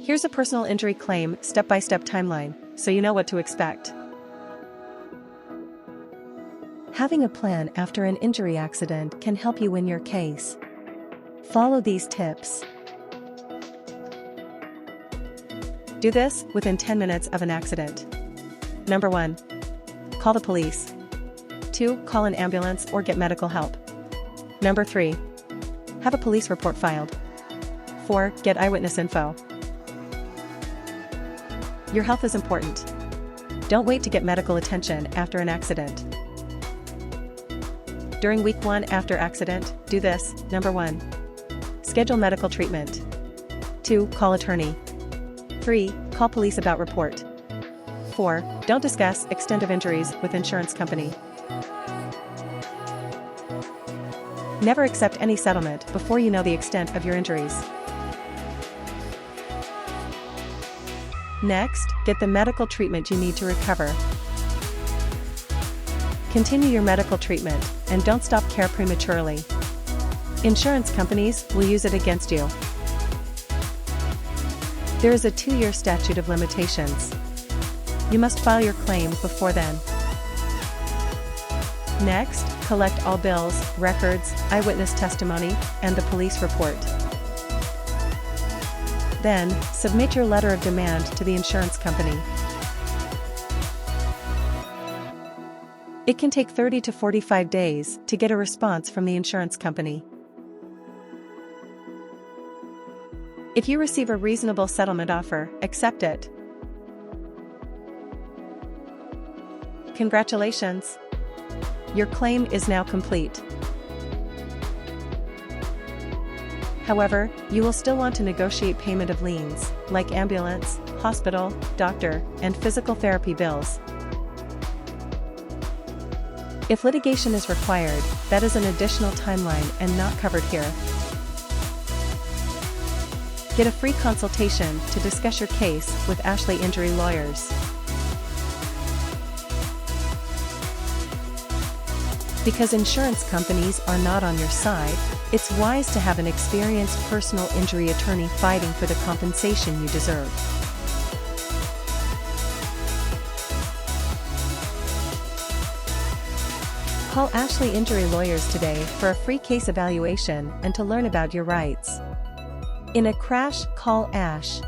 Here's a personal injury claim step-by-step timeline, so you know what to expect. Having a plan after an injury accident can help you win your case. Follow these tips. Do this within 10 minutes of an accident. Number 1. Call the police. 2. Call an ambulance or get medical help. Number 3. Have a police report filed. 4. Get eyewitness info. Your health is important. Don't wait to get medical attention after an accident. During week 1 after accident, do this. Number 1. Schedule medical treatment. 2. Call attorney. 3. Call police about report. 4. Don't discuss extent of injuries with insurance company. Never accept any settlement before you know the extent of your injuries. Next, get the medical treatment you need to recover. Continue your medical treatment, and don't stop care prematurely. Insurance companies will use it against you. There is a 2-year statute of limitations. You must file your claim before then. Next, collect all bills, records, eyewitness testimony, and the police report. Then, submit your letter of demand to the insurance company. It can take 30 to 45 days to get a response from the insurance company. If you receive a reasonable settlement offer, accept it. Congratulations! Your claim is now complete. However, you will still want to negotiate payment of liens, like ambulance, hospital, doctor, and physical therapy bills. If litigation is required, that is an additional timeline and not covered here. Get a free consultation to discuss your case with Ashley Injury Lawyers. Because insurance companies are not on your side, it's wise to have an experienced personal injury attorney fighting for the compensation you deserve. Call Ashley Injury Lawyers today for a free case evaluation and to learn about your rights. In a crash, call Ash.